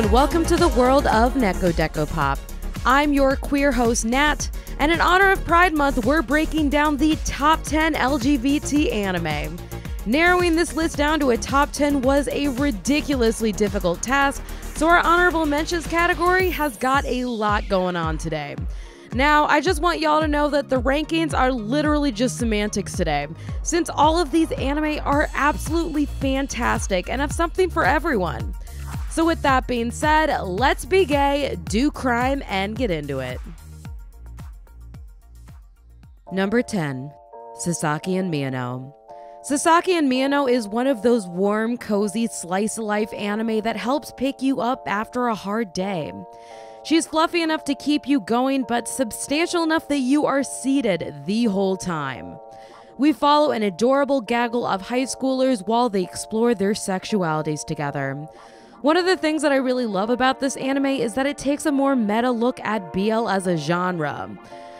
and welcome to the world of Neko Deco Pop. I'm your queer host, Nat, and in honor of Pride Month, we're breaking down the top 10 LGBT anime. Narrowing this list down to a top 10 was a ridiculously difficult task, so our honorable mentions category has got a lot going on today. Now, I just want y'all to know that the rankings are literally just semantics today, since all of these anime are absolutely fantastic and have something for everyone. So with that being said, let's be gay, do crime, and get into it. Number 10. Sasaki and Miyano. Sasaki and Miyano is one of those warm, cozy, slice-of-life anime that helps pick you up after a hard day. She's fluffy enough to keep you going, but substantial enough that you are seated the whole time. We follow an adorable gaggle of high schoolers while they explore their sexualities together. One of the things that I really love about this anime is that it takes a more meta look at BL as a genre.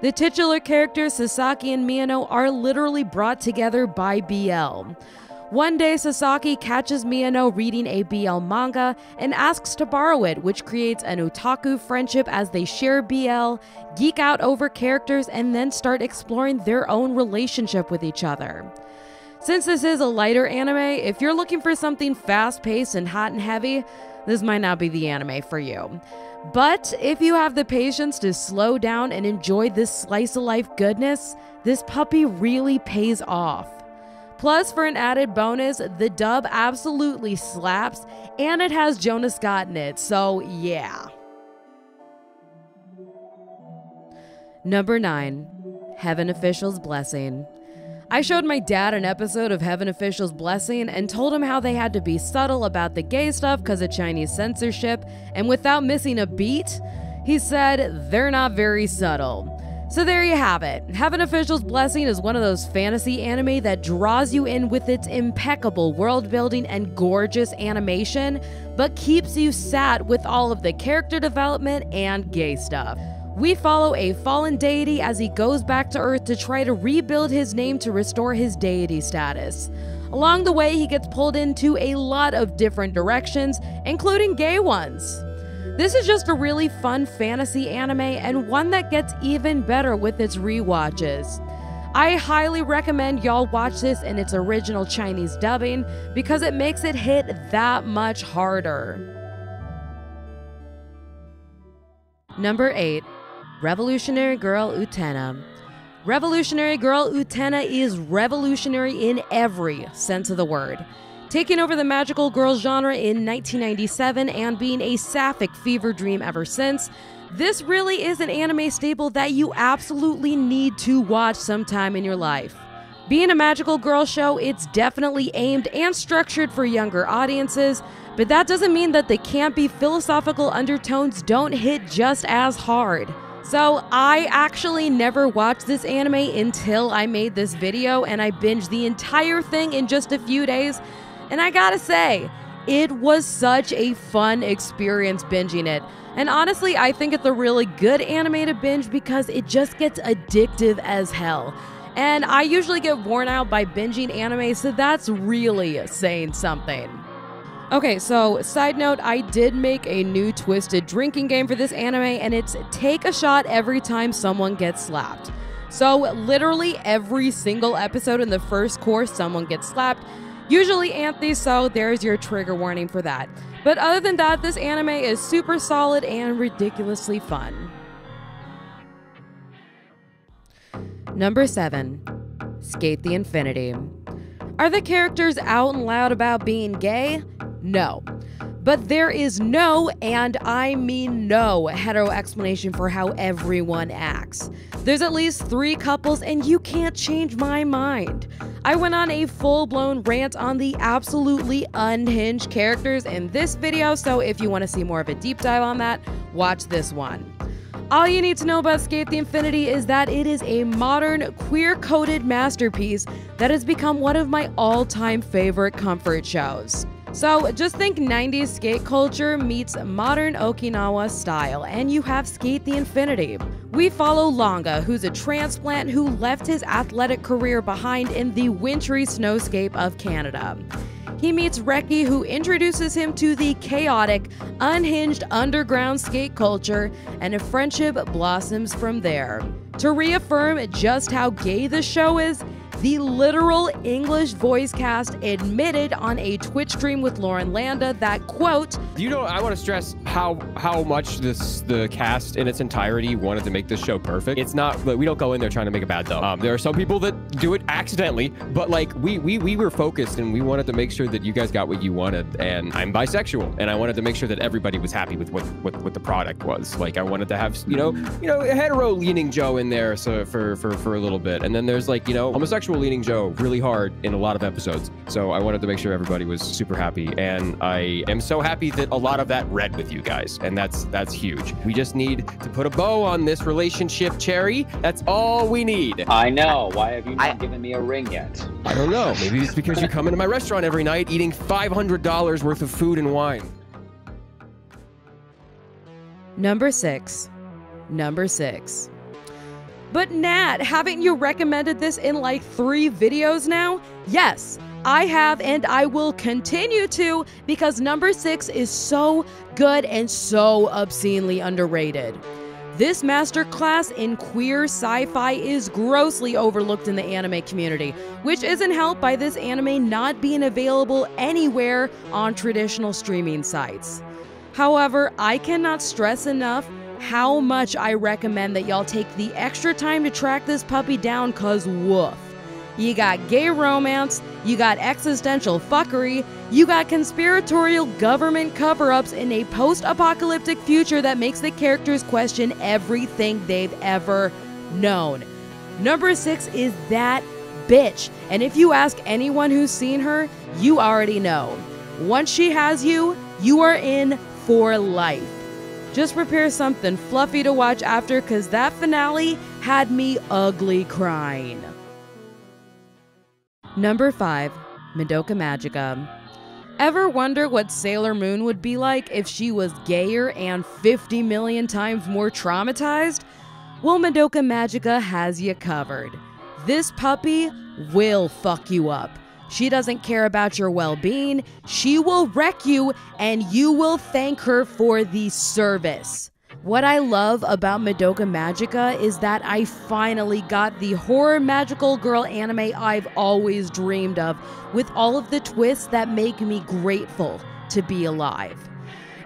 The titular characters Sasaki and Miyano are literally brought together by BL. One day, Sasaki catches Miyano reading a BL manga and asks to borrow it, which creates an otaku friendship as they share BL, geek out over characters, and then start exploring their own relationship with each other. Since this is a lighter anime, if you're looking for something fast-paced and hot and heavy, this might not be the anime for you. But if you have the patience to slow down and enjoy this slice-of-life goodness, this puppy really pays off. Plus, for an added bonus, the dub absolutely slaps, and it has Jonah Scott in it, so yeah. Number 9. Heaven Official's Blessing. I showed my dad an episode of Heaven Official's Blessing and told him how they had to be subtle about the gay stuff because of Chinese censorship, and without missing a beat, he said, they're not very subtle. So there you have it. Heaven Official's Blessing is one of those fantasy anime that draws you in with its impeccable world building and gorgeous animation, but keeps you sat with all of the character development and gay stuff. We follow a fallen deity as he goes back to Earth to try to rebuild his name to restore his deity status. Along the way, he gets pulled into a lot of different directions, including gay ones. This is just a really fun fantasy anime and one that gets even better with its rewatches. I highly recommend y'all watch this in its original Chinese dubbing because it makes it hit that much harder. Number 8. Revolutionary Girl Utena. Revolutionary Girl Utena is revolutionary in every sense of the word. Taking over the magical girl genre in 1997 and being a sapphic fever dream ever since, this really is an anime staple that you absolutely need to watch sometime in your life. Being a magical girl show, it's definitely aimed and structured for younger audiences, but that doesn't mean that the campy philosophical undertones don't hit just as hard. So I actually never watched this anime until I made this video, and I binged the entire thing in just a few days. And I gotta say, it was such a fun experience binging it. And honestly, I think it's a really good anime to binge because it just gets addictive as hell. And I usually get worn out by binging anime, so that's really saying something. Okay, so side note, I did make a new twisted drinking game for this anime, and it's take a shot every time someone gets slapped. So literally every single episode in the first course, someone gets slapped. Usually Anthe, so there's your trigger warning for that. But other than that, this anime is super solid and ridiculously fun. Number 7. Skate the Infinity. Are the characters out and loud about being gay? No. But there is no, and I mean no, hetero explanation for how everyone acts. There's at least 3 couples, and you can't change my mind. I went on a full-blown rant on the absolutely unhinged characters in this video, so if you want to see more of a deep dive on that, watch this one. All you need to know about Skate the Infinity is that it is a modern, queer-coded masterpiece that has become one of my all-time favorite comfort shows. So just think 90s skate culture meets modern Okinawa style, and you have Skate the Infinity. We follow Longa, who's a transplant who left his athletic career behind in the wintry snowscape of Canada. He meets Reki, who introduces him to the chaotic, unhinged underground skate culture, and a friendship blossoms from there. To reaffirm just how gay the show is, the literal English voice cast admitted on a Twitch stream with Lauren Landa that, quote, I want to stress how much the cast in its entirety wanted to make this show perfect. It's not, we don't go in there trying to make a bad dub. There are some people that do it accidentally, but like we were focused and we wanted to make sure that you guys got what you wanted. And I'm bisexual, and I wanted to make sure that everybody was happy with what the product was. Like I wanted to have a hetero leaning Joe in there so for a little bit, and then there's like homosexual leaning Joe really hard in a lot of episodes. So I wanted to make sure everybody was super happy, and I am so happy that a lot of that read with you guys, and that's huge. We just need to put a bow on this relationship, Cherry. That's all we need. I know. Why have you not given me a ring yet? I don't know. Maybe it's because you come into my restaurant every night eating $500 worth of food and wine. Number 6. But Nat, haven't you recommended this in like 3 videos now? Yes, I have, and I will continue to, because number 6 is so good and so obscenely underrated. This masterclass in queer sci-fi is grossly overlooked in the anime community, which isn't helped by this anime not being available anywhere on traditional streaming sites. However, I cannot stress enough how much I recommend that y'all take the extra time to track this puppy down, cause woof. You got gay romance, you got existential fuckery, you got conspiratorial government cover-ups in a post-apocalyptic future that makes the characters question everything they've ever known. Number 6 is that bitch, and if you ask anyone who's seen her, you already know. Once she has you, you are in for life. Just prepare something fluffy to watch after, cause that finale had me ugly crying. Number 5, Madoka Magica. Ever wonder what Sailor Moon would be like if she was gayer and 50 million times more traumatized? Well, Madoka Magica has you covered. This puppy will fuck you up. She doesn't care about your well-being, she will wreck you, and you will thank her for the service. What I love about Madoka Magica is that I finally got the horror magical girl anime I've always dreamed of, with all of the twists that make me grateful to be alive.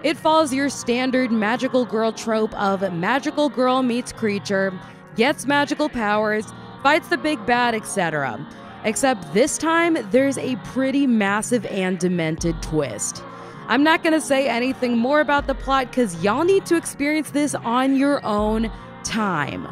It follows your standard magical girl trope of magical girl meets creature, gets magical powers, fights the big bad, etc. Except this time, there's a pretty massive and demented twist. I'm not gonna say anything more about the plot because y'all need to experience this on your own time.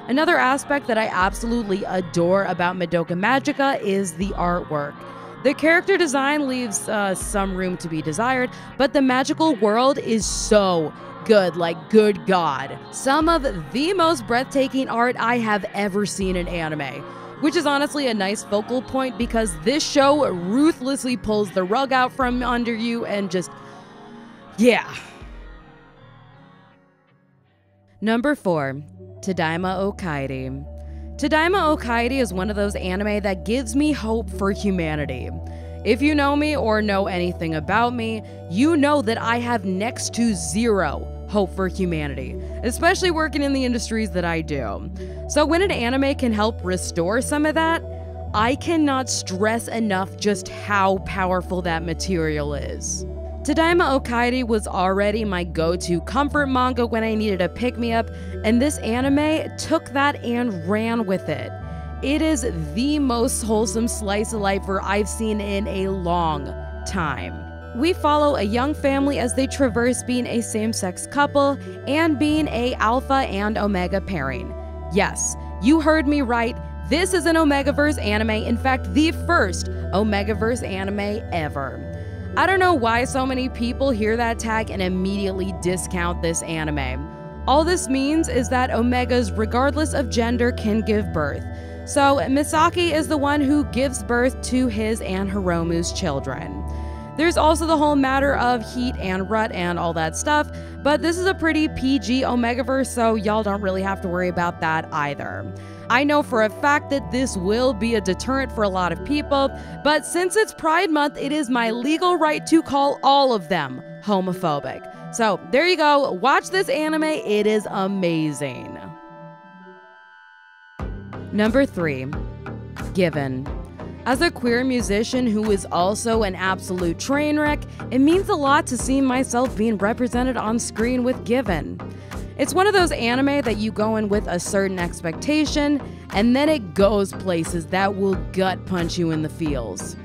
Another aspect that I absolutely adore about Madoka Magica is the artwork. The character design leaves some room to be desired, but the magical world is so good, like good God. Some of the most breathtaking art I have ever seen in anime. Which is honestly a nice focal point because this show ruthlessly pulls the rug out from under you and just, yeah. Number 4, Tadaima Okaeri. Tadaima Okaeri is one of those anime that gives me hope for humanity. If you know me or know anything about me, you know that I have next to zero hope for humanity, especially working in the industries that I do. So when an anime can help restore some of that, I cannot stress enough just how powerful that material is. Tadaima Okaeri was already my go-to comfort manga when I needed a pick-me-up, and this anime took that and ran with it. It is the most wholesome slice of life I've seen in a long time. We follow a young family as they traverse being a same-sex couple and being a alpha and omega pairing. Yes, you heard me right. This is an Omegaverse anime, in fact, the first Omegaverse anime ever. I don't know why so many people hear that tag and immediately discount this anime. All this means is that Omegas, regardless of gender, can give birth. So Misaki is the one who gives birth to his and Hiromu's children. There's also the whole matter of heat and rut and all that stuff, but this is a pretty PG Omegaverse, so y'all don't really have to worry about that either. I know for a fact that this will be a deterrent for a lot of people, but since it's Pride Month, it is my legal right to call all of them homophobic. So there you go, watch this anime, it is amazing. Number 3, Given. As a queer musician who is also an absolute train wreck, it means a lot to see myself being represented on screen with Given. It's one of those anime that you go in with a certain expectation, and then it goes places that will gut punch you in the feels.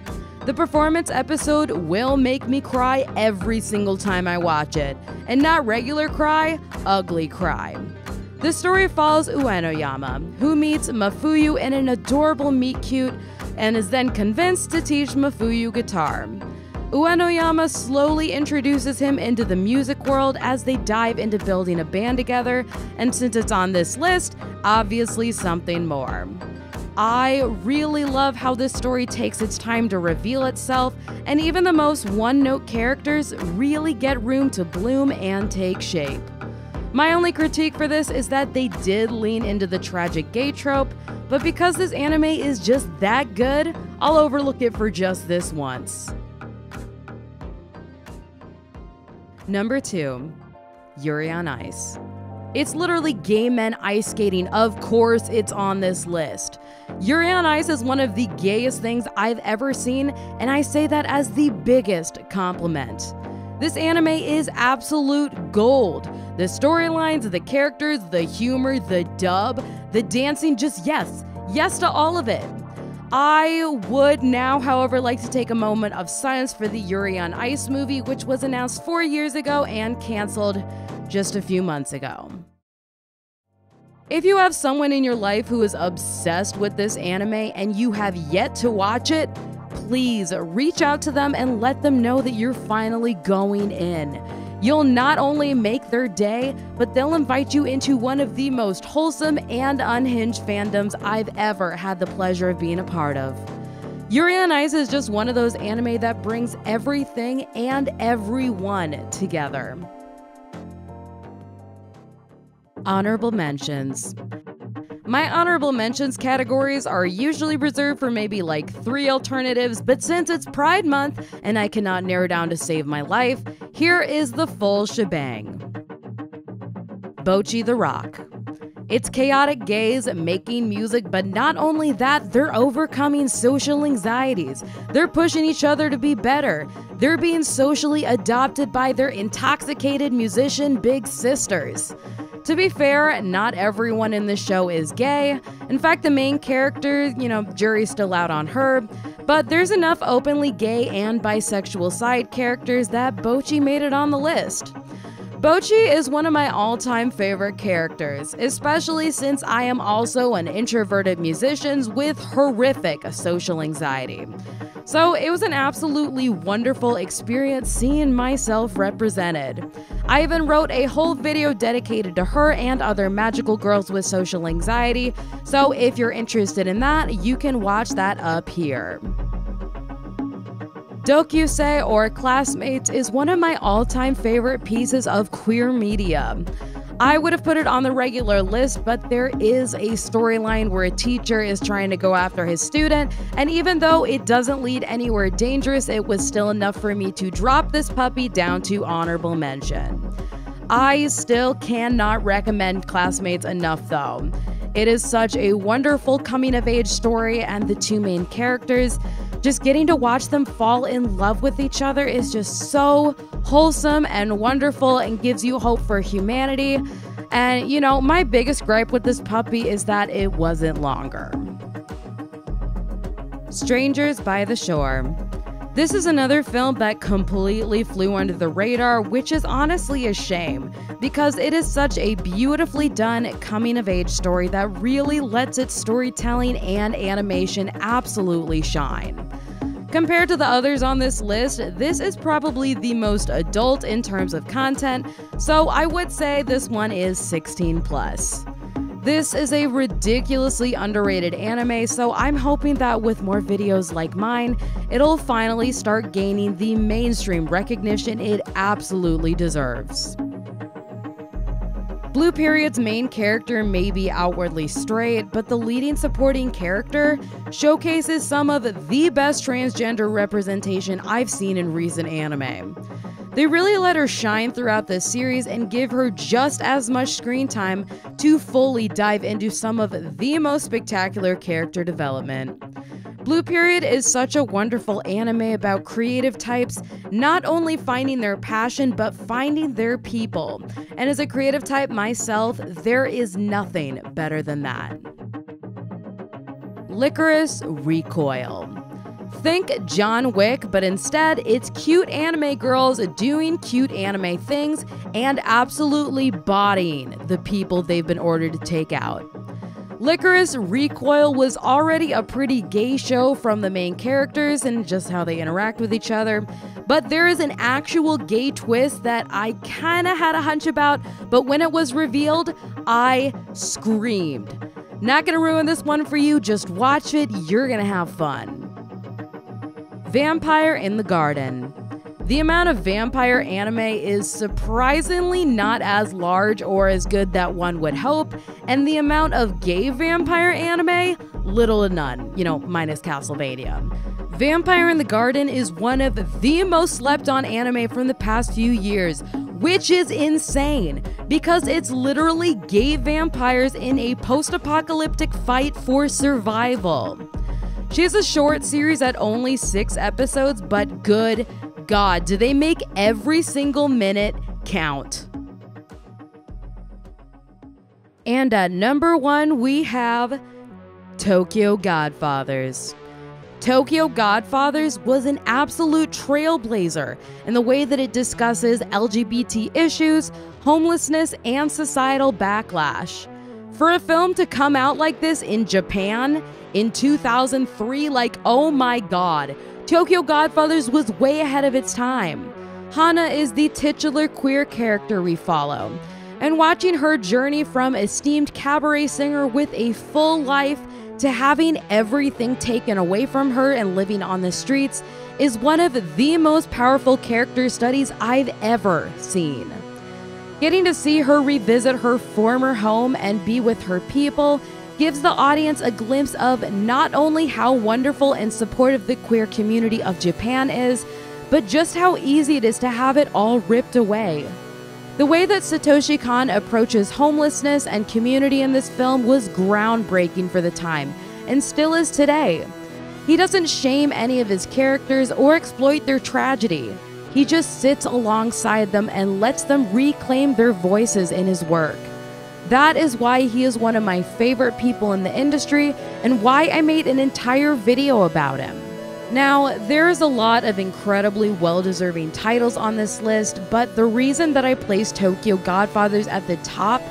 The performance episode will make me cry every single time I watch it, and not regular cry, ugly cry. The story follows Uenoyama, who meets Mafuyu in an adorable meet-cute, and is then convinced to teach Mafuyu guitar. Uenoyama slowly introduces him into the music world as they dive into building a band together, and since it's on this list, obviously something more. I really love how this story takes its time to reveal itself, and even the most one-note characters really get room to bloom and take shape. My only critique for this is that they did lean into the tragic gay trope, but because this anime is just that good, I'll overlook it for just this once. Number 2, Yuri on Ice. It's literally gay men ice skating, of course it's on this list. Yuri on Ice is one of the gayest things I've ever seen, and I say that as the biggest compliment. This anime is absolute gold. The storylines, the characters, the humor, the dub, the dancing, just yes to all of it. I would now, however, like to take a moment of silence for the Yuri on Ice movie, which was announced 4 years ago and canceled just a few months ago. If you have someone in your life who is obsessed with this anime and you have yet to watch it, please reach out to them and let them know that you're finally going in. You'll not only make their day, but they'll invite you into one of the most wholesome and unhinged fandoms I've ever had the pleasure of being a part of. Yuri on Ice is just one of those anime that brings everything and everyone together. Honorable mentions. My honorable mentions categories are usually reserved for maybe like 3 alternatives, but since it's Pride Month and I cannot narrow down to save my life, here is the full shebang. Bocchi the Rock. It's chaotic gays making music, but not only that, they're overcoming social anxieties. They're pushing each other to be better. They're being socially adopted by their intoxicated musician big sisters. To be fair, not everyone in this show is gay. In fact, the main character, jury's still out on her, but there's enough openly gay and bisexual side characters that Bocchi made it on the list. Bocchi is one of my all-time favorite characters, especially since I am also an introverted musician with horrific social anxiety. So it was an absolutely wonderful experience seeing myself represented. I even wrote a whole video dedicated to her and other magical girls with social anxiety, so if you're interested in that, you can watch that up here. Doukyuusei, or Classmates, is one of my all-time favorite pieces of queer media. I would have put it on the regular list, but there is a storyline where a teacher is trying to go after his student, and even though it doesn't lead anywhere dangerous, it was still enough for me to drop this puppy down to honorable mention. I still cannot recommend Classmates enough though. It is such a wonderful coming-of-age story, and the two main characters, just getting to watch them fall in love with each other is just so wholesome and wonderful and gives you hope for humanity. And, my biggest gripe with this puppy is that it wasn't longer. Strangers by the Shore. This is another film that completely flew under the radar, which is honestly a shame, because it is such a beautifully done coming-of-age story that really lets its storytelling and animation absolutely shine. Compared to the others on this list, this is probably the most adult in terms of content, so I would say this one is 16+. This is a ridiculously underrated anime, so I'm hoping that with more videos like mine, it'll finally start gaining the mainstream recognition it absolutely deserves. Blue Period's main character may be outwardly straight, but the leading supporting character showcases some of the best transgender representation I've seen in recent anime. They really let her shine throughout this series and give her just as much screen time to fully dive into some of the most spectacular character development. Blue Period is such a wonderful anime about creative types not only finding their passion but finding their people. And as a creative type myself, there is nothing better than that. Lycoris Recoil. Think John Wick, but instead it's cute anime girls doing cute anime things and absolutely bodying the people they've been ordered to take out. Lycoris Recoil was already a pretty gay show from the main characters and just how they interact with each other, but there is an actual gay twist that I kinda had a hunch about, but when it was revealed, I screamed. Not gonna ruin this one for you, just watch it, you're gonna have fun. Vampire in the Garden. The amount of vampire anime is surprisingly not as large or as good that one would hope, and the amount of gay vampire anime, little to none, minus Castlevania. Vampire in the Garden is one of the most slept on anime from the past few years, which is insane because it's literally gay vampires in a post-apocalyptic fight for survival. She has a short series at only 6 episodes, but good God, do they make every single minute count. And at number 1, we have Tokyo Godfathers. Tokyo Godfathers was an absolute trailblazer in the way that it discusses LGBT issues, homelessness, and societal backlash. For a film to come out like this in Japan in 2003, oh my god, Tokyo Godfathers was way ahead of its time. Hana is the titular queer character we follow, and watching her journey from esteemed cabaret singer with a full life to having everything taken away from her and living on the streets is one of the most powerful character studies I've ever seen. Getting to see her revisit her former home and be with her people gives the audience a glimpse of not only how wonderful and supportive the queer community of Japan is, but just how easy it is to have it all ripped away. The way that Satoshi Kon approaches homelessness and community in this film was groundbreaking for the time, and still is today. He doesn't shame any of his characters or exploit their tragedy. He just sits alongside them and lets them reclaim their voices in his work. That is why he is one of my favorite people in the industry and why I made an entire video about him. Now, there's a lot of incredibly well-deserving titles on this list, but the reason that I placed Tokyo Godfathers at the top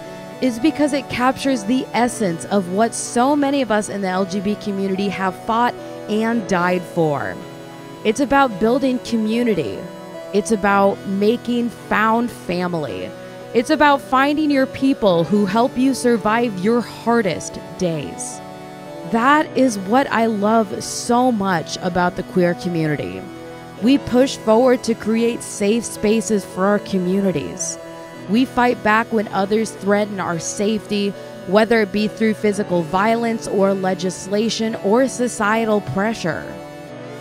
is because it captures the essence of what so many of us in the LGBT community have fought and died for. It's about building community. It's about making found family. It's about finding your people who help you survive your hardest days. That is what I love so much about the queer community. We push forward to create safe spaces for our communities. We fight back when others threaten our safety, whether it be through physical violence or legislation or societal pressure.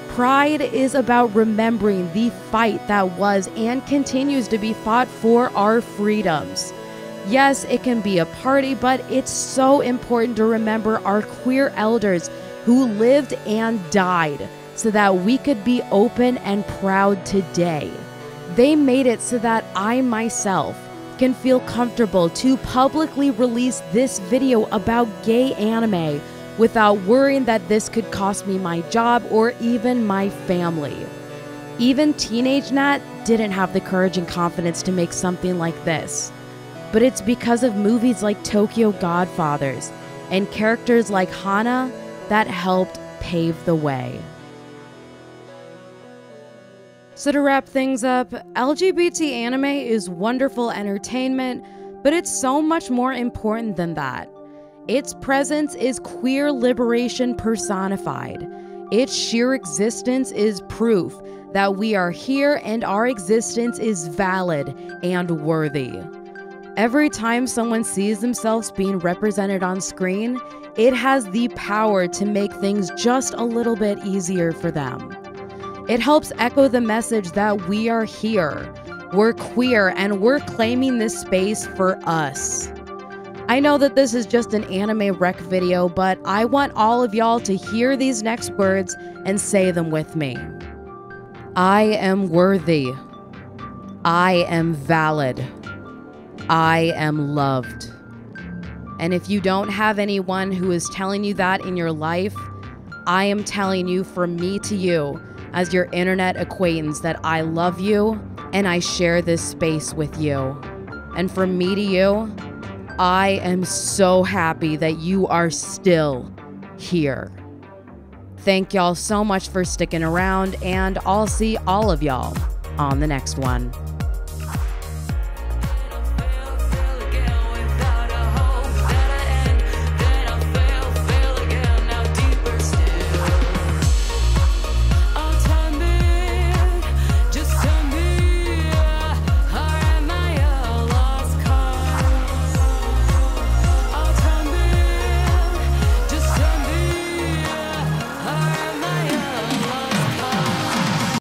Pride is about remembering the fight that was and continues to be fought for our freedoms. Yes, it can be a party, but it's so important to remember our queer elders who lived and died so that we could be open and proud today. They made it so that I myself can feel comfortable to publicly release this video about gay anime without worrying that this could cost me my job or even my family. Even Teenage Nat didn't have the courage and confidence to make something like this. But it's because of movies like Tokyo Godfathers and characters like Hana that helped pave the way. So to wrap things up, LGBT anime is wonderful entertainment, but it's so much more important than that. Its presence is queer liberation personified. Its sheer existence is proof that we are here and our existence is valid and worthy. Every time someone sees themselves being represented on screen, it has the power to make things just a little bit easier for them. It helps echo the message that we are here, we're queer, and we're claiming this space for us. I know that this is just an anime rec video, but I want all of y'all to hear these next words and say them with me. I am worthy. I am valid. I am loved. And if you don't have anyone who is telling you that in your life, I am telling you from me to you, as your internet acquaintance, that I love you and I share this space with you. And from me to you, I am so happy that you are still here. Thank y'all so much for sticking around, and I'll see all of y'all on the next one.